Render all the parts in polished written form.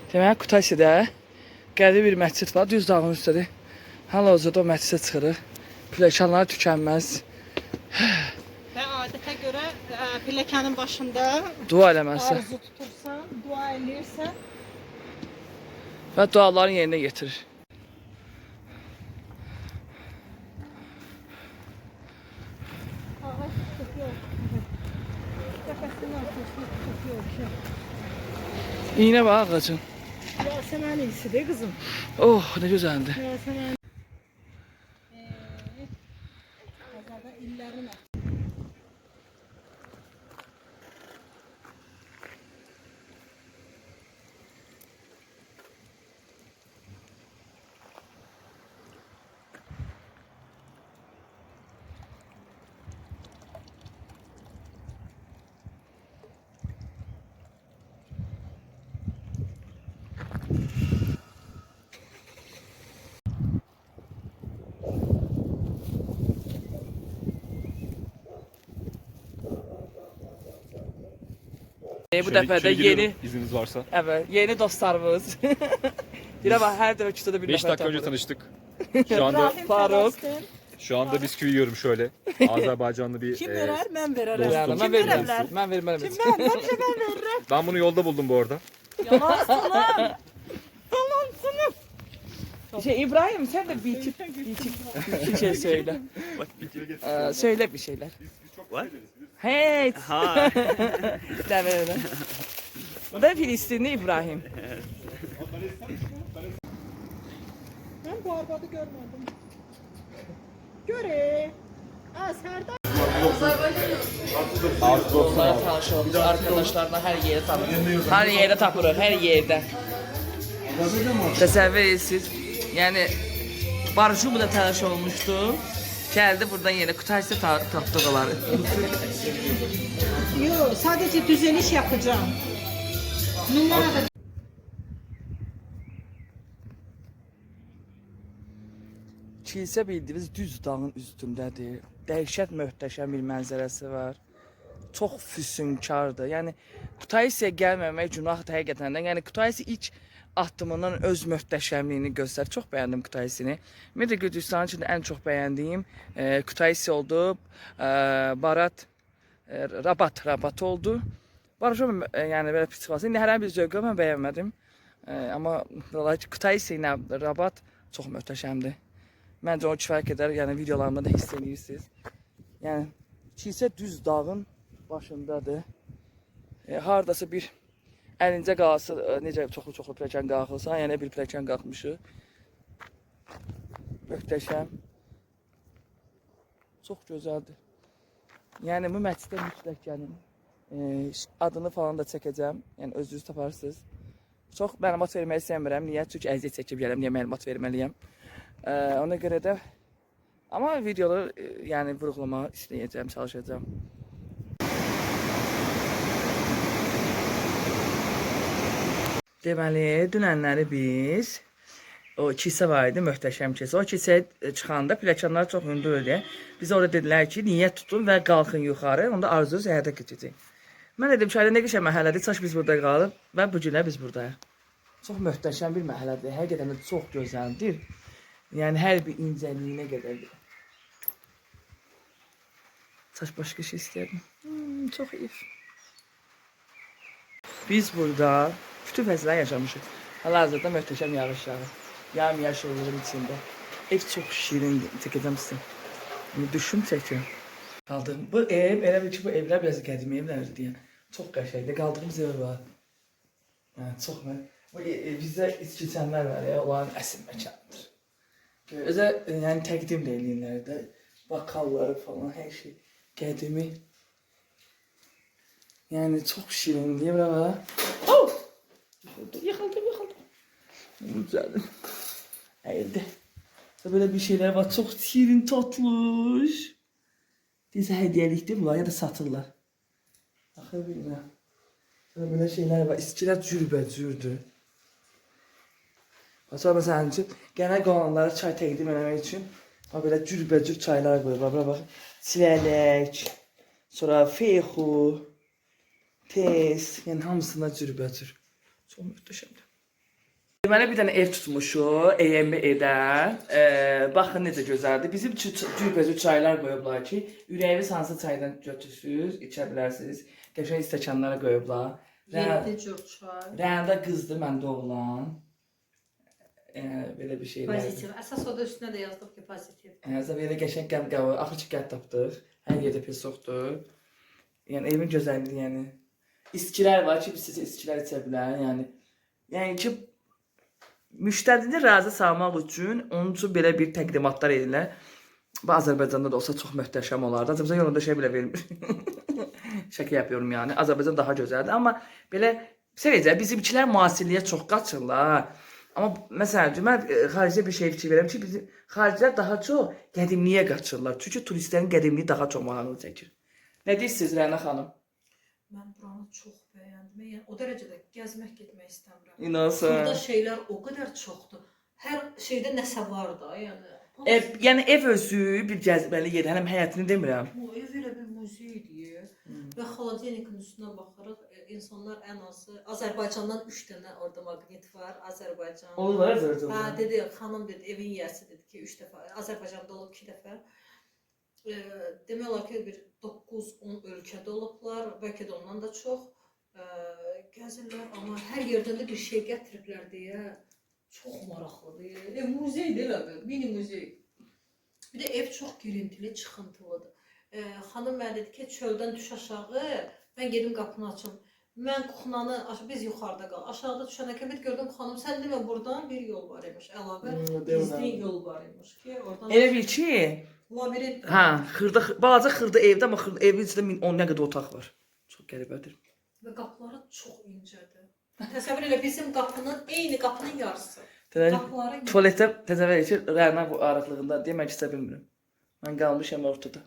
Demək, Kutaisidə qəribə bir məscid var, düz dağın üstədir. Hal-hazırda o məscidə çıxırıq. Pilləkənlər tükənməz. Və adətə görə pilləkənin başında Dua eləməlisən arzu tutursan, dua eləyirsən. və duaların yerinə yetirir. Ağac tutup yox. Qəfəsinin ortasında tutup yox. İğnə var ağacın. Yasəmən iyisidir qızım. Oh, nə gözəldir. Yasəmən. Azada illərin Bu dəfə də yeni, izniniz varsa. evet, yeni dostlarımız. Yine bak her dəfə küçədə bir 5 nəfər dakika önce tapırıq. tanıştık. Şu anda Faruk. bisküvi yiyorum şöyle. Azerbaycanlı bir Kim verər? Mən verərəm. dostum. Ben Kim vermem. verərlər? Ben vermem. Kim mən? Həmişə mən verirəm. Ben bunu yolda buldum bu arada. Yalansın lan. Yalansın. İbrahim sen de bir şey söyle. Söyle bir şeyler. What? Hey. Hi. Demir. Bu da Filistinli İbrahim. Mən bu arvadı görmədim. Göre. Serdar. Onlara tanış olmuş arkadaşlarına her yere tapırıq. Her yere tapırıq, her yerde. Təsəvvür edirsiniz. Yani Barış'ı bu da tanış olmuştu. Geldi buradan yine Kutaisi'de tapdıq onları. Yo, sadece düzeliş yapacağım. Numara Kilsə bildiğiniz düz dağın üstündədir. Dəhşət möhtəşəm bir mənzərəsi var. Çox füsunkardır. Yəni Kutaisiyə gəlməmək günahdır həqiqətən də. Yəni Kutaisi ilk addımından öz möhtəşəmliyini göstərir. Çox bəyəndim Kutaisini. Ümumiyyətlə Gürcüstan üçün ən çox bəyəndiyim Kutaisi oldu. Rabat oldu. Barışım yəni belə pis qalsın. İndi hər bir zövqə mən bəyənmədim. Amma Kutaisi ilə Rabat çox möhtəşəmdir. Məncə o kifayət qədər, yəni videolarımda da hiss edirsiniz. Yəni kilsə düz dağın başındadır. Hardasa bir 50-cə qalası, necə çoxlu pilləkən qalxılsa, yəni bir pilləkən qalxmışıq. Möhtəşəm. Çox gözəldir. Yəni bu məscidə mütləq gəlin. Adını falan da çəkəcəm. Yəni özünüz taparsınız. Çox məlumat vermək istəmirəm. Niyə? Çünki əziyyət çəkib gələm. Niyə məlumat verməliyəm? Ona görə də amma videoları yəni vurğulamağa istəyəcəm, çalışacağım. Deməli, dünənləri biz o kilsə var idi, möhtəşəm kilsə. O kilsəyə çıxanda pilləkənlər çox hündür idi. Biz orada dedilər ki, niyyət tutun və qalxın yuxarı, onda arzunuz həyata keçəcək. Mən dedim ki, nə qəşəng məhəllədir, çaş biz burada qalıb və bu günlər biz buradayıq. Çox möhtəşəm bir məhəllədir, həqiqətən də çox gözəldir. Yəni hər bir incəliyinə qədərdir. Saç başqa şey istəyirdim. Çox iyi. Biz burada bütün fəsillər yaşamışıq. Hal-hazırda möhtəşəm yağış yağır. Yağım-yaşıllığın içində. Ev çox şirindir. Çəkəcəm sizə. Düşüm çəkiyorum. Qaldım. Bu ev, elə bil ki, bu evlər biraz qədimi evlərdir deyə. Çox qəşəngdir. Qaldığımız ev var. Yəni, çox mən. Bu bizdə içkiçənlər var ya, onların əsl məkanıdır. Özə yəni təqdim də eləyirlər də, bakalları falan, hər şey qədimi. Yəni çox şirindir bura. Oh! Yıxıldım. Güzeldir. Əyildi. Böyle bir şeyler var, çox şirin, tatlış. Deyirsə hədiyyəlikdir bunlar, ya da satırlar. Axı bilmirəm. Böyle şeyler var, iskilər cürbəcürdür. Sonra məsələn üçün, genel qalanlara çay təqdim eləmək üçün belə cürbəcür çaylar qoyurlar. Bura bax, çilələk, sonra feyxu, tez, yəni hamısına cürbəcür. Çox möhtəşəmdir. Deməli bir dənə ev tutmuşuq, EMB-də. Baxın necə gözəldir. Bizim üçün cürbəcür çaylar qoyublar ki, ürəyiniz hansı çaydan götürsüz, içə bilərsiniz. Qəşəng stəkanlara qoyublar. 7 cür çay. Rəndə qızdır, məndə oğlan. Belə bir şeylər. Pozitiv. Əsas o da üstünə də yazdıq ki, pozitiv. Belə qəşəng qəm-qəvı, axır ki, qət tapdıq. Hər yerdə pesoqdur. Yəni evin gözəlliyi, yəni. İskilər var ki, siz iskilər içə bilər, yəni ki, müştərini razı salmaq üçün onun üçün belə bir təqdimatlar edirlər. Bu Azərbaycanda da olsa çox möhtəşəm olardı. Azərbaycan yolunda şey belə vermiş. Şaka yapıyorum yani. Azərbaycan daha gözəldir, amma belə sadəcə bizimkilər müasirliyə çox qaçırlar. Amma məsələn, mən xaricdə bir şey fikir verirəm ki, bizim xaricilər daha çox qədimliyə qaçırlar. Çünki turistlərin qədimliyi daha çox maraqlı çəkir. Nə deyirsiniz Rəna xanım? Mən buranı çox bəyəndim. Yəni o dərəcədə gəzmək getmək istəmirəm. İnanırsan. Burada şeylər o qədər çoxdur. Hər şeydə nəsə var da, yəni. Yəni ev özü bir cəzbəli yer. Həm həyətini demirəm. O ev elə bir muzeydir. Və xaladenikın üstünə baxırıq, insanlar ən azı Azərbaycandan 3 dənə orada maqnit var. Azərbaycan. Onlar Azərbaycan. Hə, dedi, xanım dedi, evin yiyəsi dedi ki, 3 dəfə Azərbaycanda olub 2 dəfə. Demək olar ki, bir 9-10 ölkədə olublar, bəlkə də ondan da çox gəzirlər, amma hər yerdən də bir şey gətiriblər deyə çox maraqlıdır. Muzeydir elə bir, mini muzey. Bir də ev çox girintili, çıxıntılıdır. Xanım mənə dedi ki, çöldən düş aşağı, mən gedim qapını açım. Mən kuxnanı, biz yuxarıda qal, aşağıda düşənə kimi gördüm, xanım, sən demə buradan bir yol var imiş, əlavə gizli yol var imiş ki, oradan... Elə bil ki, labirint. hə, balaca xırda evdə, amma evin içində 10 nə qədər otaq var. Çox qəribədir. Və qapıları çox incədir. Təsəvvür elə bizim qapının, eyni qapının yarısı. Qapıları Tualetdə təsəvvür edir ki, Rəna bu arıqlığında demək istə bilmirəm. Mən qalmışam ortada.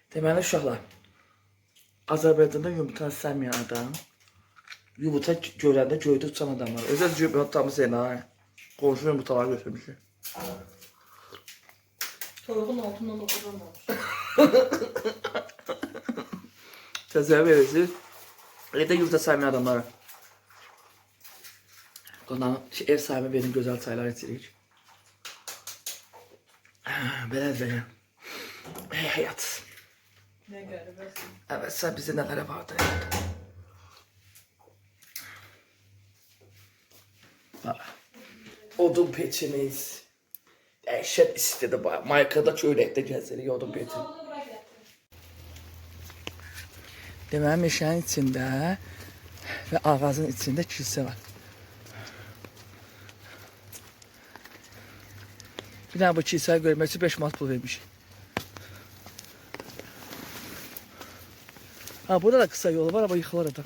Deməli uşaqlar, Azərbaycanda yumurta sevməyən adam, yumurta görəndə göydə uçan adamlar. Özəl yumurtamı sena, qonşu yumurtaları götürmüşük. Toyuğun altından oxudanmamış. Təsəvvür edirsiniz, evdə yumurta sevməyən adamlara. Qonağın ev sahibi benim gözəl çaylar içirik. Belədir belə. Həyat. Nə qəribəsin. Evet, sen bize neler vardı. Odun peçimiz. Dəhşət istedi bayağı. Maykada çöyləkdə gəzirik odun peçi. Deməli meşənin içində və ağacın içində kilsə var. Bir dənə bu kilsəyi görmək üçün 5 manat pul vermişik. Ha, burada da kısa yolu var ama yıkılar adam.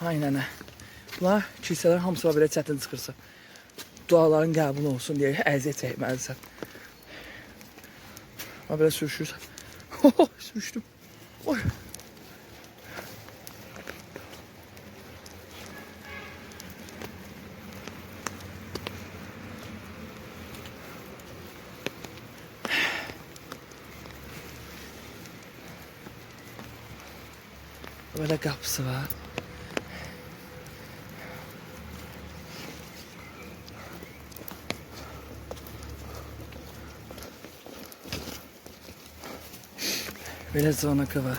Aynen. Bunlar kilsələr hamısı belə çətin çıxırsa. Duaların qəbul olsun deyə əziyyət çəkməlisən. Ama belə sürüşürsən. Sürüşdüm. Oy. Böyle kapısı var. Böyle zonakı var.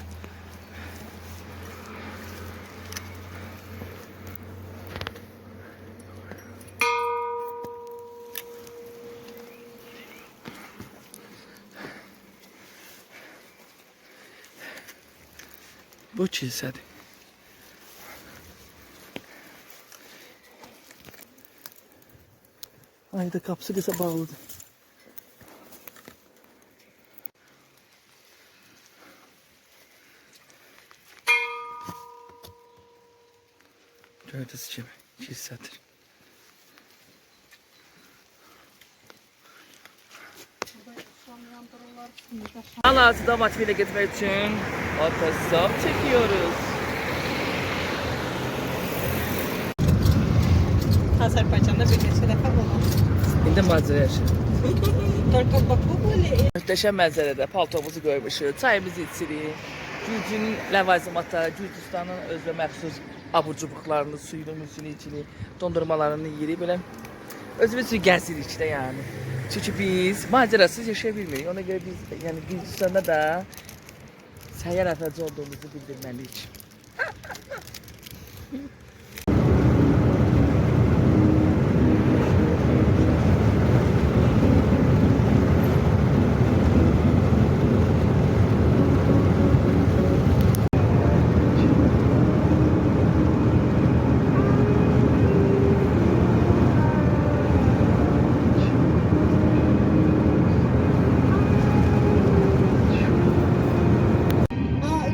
Bu kilsədir. Ayda qapısı qısa bağlıdır. Gördüğünüz gibi 2 satır. Hal-hazırda Matvi'yle gitmek için otostop çekiyoruz. Azərbaycanda bir neçə dəfə olub. İndi macera yaşayır. Только Baku были. Möhtəşəm mənzərədə paltomuzu qoymuşuq, çayımızı içirik. Gürcünün ləvazimatları, Gürcüstanın özünə məxsus abur-cubuqlarını, suyunu, müsünü içirik, dondurmalarını yeyirik belə. Özümüz üçün gəzirik də yəni. Çünki biz macerasız yaşaya bilmirik. Ona görə biz yəni Gürcüstanda da səyyar əfəci olduğumuzu bildirməliyik.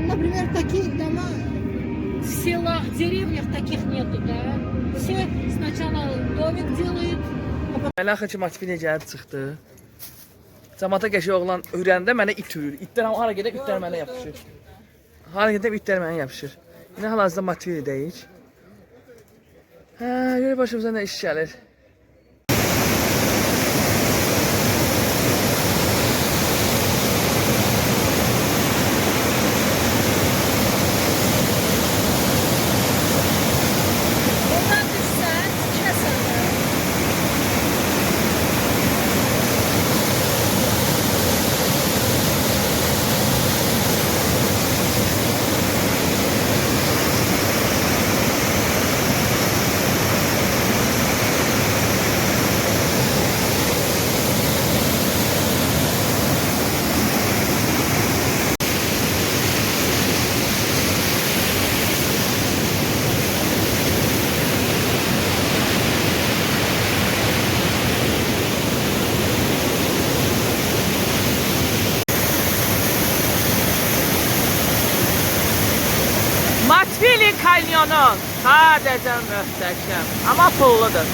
Например, такие дома в селах, в деревнях таких нету, да? Все сначала домик делают, Mənə axı ki Matvilə gəlib çıxdı. Cəmaata qəşəng oğlan öyrəndə mənə it ürür. İtlər hara gedə itlər mənə yapışır. Hara gedə itlər mənə yapışır. Yine hal-hazırda Matvilədəyik. Hə, görə başımıza nə iş gəlir. ondan düşsən, kəsən. Matvili kanyonu sadəcə möhtəşəm, amma pulludur.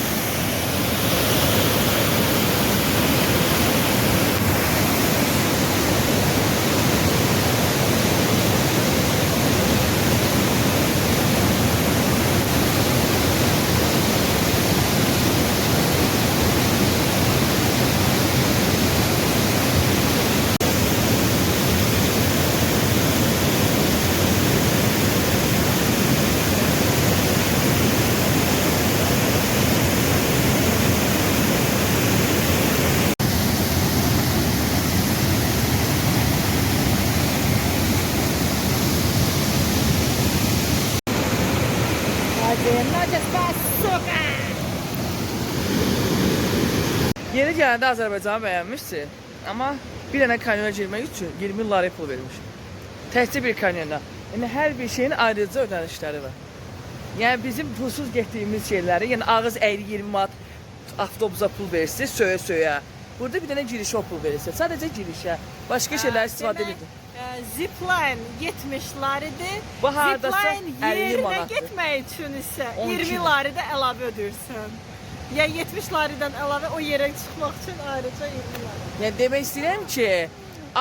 Надя, сука! Yeni gələndə Azərbaycanı bəyənmişsin, amma bir dənə kanyona girmək üçün 20 liraya pul vermişim. Təkcə bir kanyona. Yəni hər bir şeyin ayrıca ödənişləri var. Yəni bizim pulsuz getdiyimiz şeyləri, yəni ağız əyri 20 manat avtobusa pul verirsiniz, söyə-söyə. Burada bir dənə girişə pul verirsiniz. Sadəcə girişə. Başqa şeylər istifadə edin. Zipline 70'lardı. Bu hardasa Zipline 50 yerine manatdır. gitmək üçün isə 12 20'lardı əlavə ödürsən. Ya 70'lardan əlavə o yerə çıxmaq üçün ayrıca 20'lar. Yəni demək istəyirəm ki,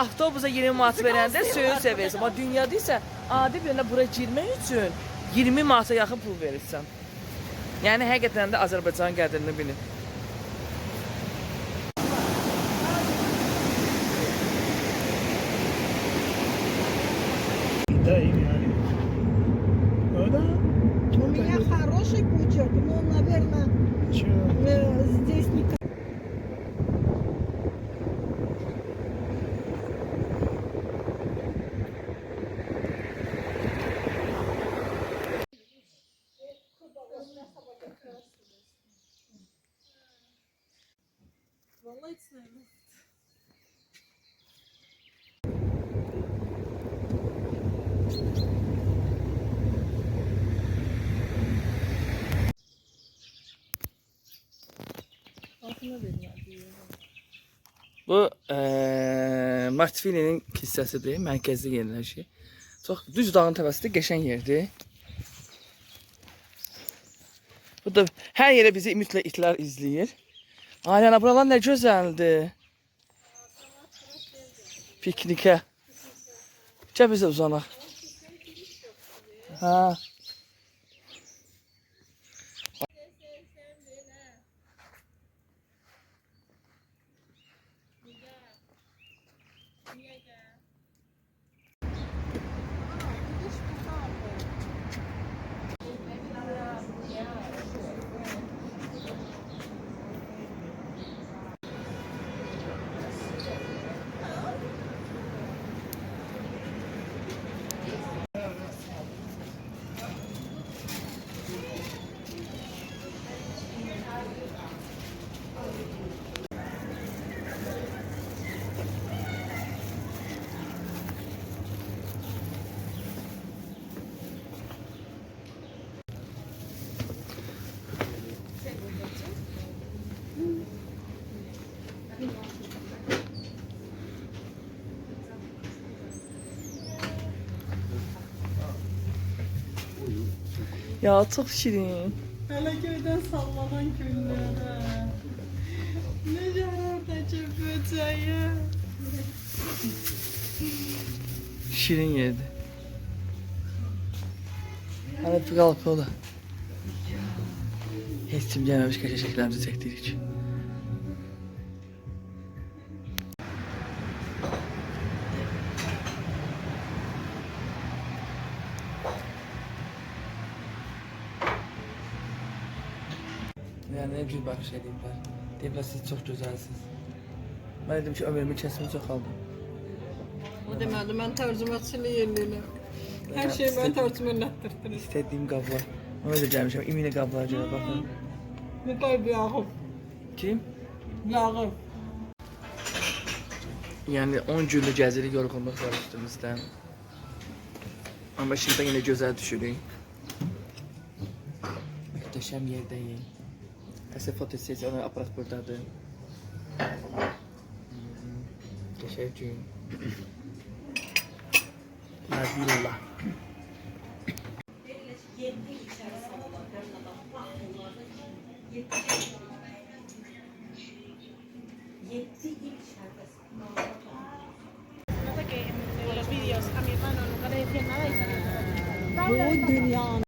avtobusa 20 manat verəndə söyə-söyə verirsən. Amma dünyada isə adi bir dənə bura girmək üçün 20 manata yaxın pul verirsən. Yəni həqiqətən də Azərbaycanın qədrini bilin. Да, именно. Ну да. У меня хороший пучок, но, наверное, Чё? здесь не... Bu Martfilinin hissəsidir, mərkəzdə yerləşir. Çox düz dağın təpəsində qəşəng yerdir. Bu da hər yerə bizi mütləq itlər izləyir. Aynen, buralar nə gözəldir. Piknikə. Gəl bizə uzanaq. Ha. Ya çok şirin. Hele köyden sallanan günlere. Ne orada böceği. Şirin yerdi. Hadi bir kalk o da. Hiç kim gelmemiş kaça şekillerimizi çektirdik. Yani ne cür bakış edeyimler. Deyimler siz çok güzelsiniz. Ben dedim ki ömrümü kesmeye çok aldım. O deməli, mən tərcüməçilik eləyirəm. Hər şeyi mən tərcümə etdirdim. İstediğim qablar. Ona da gelmişim. İmine qablar görə baxın. Müqayb yağım. Kim? Yağım. Yani 10 günlük gəzilik yorğunluq var üstümüzdən. Amma şimdi yine gözəl düşürük. Möhtəşəm yerdəyik. Əsas fotosesiya aparat buradadır. Qəşəng gün. La villa. Bu dünyanın.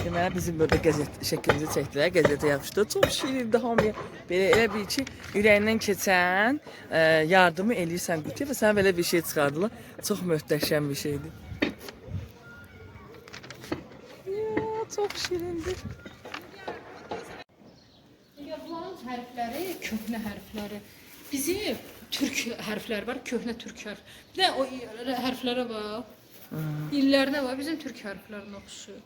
Deməli bizim burada qəzet şəklimizi çəkdilər, qəzetə yapışdı. Çox şirindir hamıya. Belə elə bir ki, ürəyindən keçən yardımı eləyirsən qutuya və sənə belə bir şey çıxardılar. Çox möhtəşəm bir şeydir. Ya, çox şirindir. Bunların hərfləri köhnə hərfləri. Bizim türk hərfləri var, köhnə türk hərf. Bir də o hərflərə bax. İllərinə bax, bizim türk hərflərinə oxşuyur.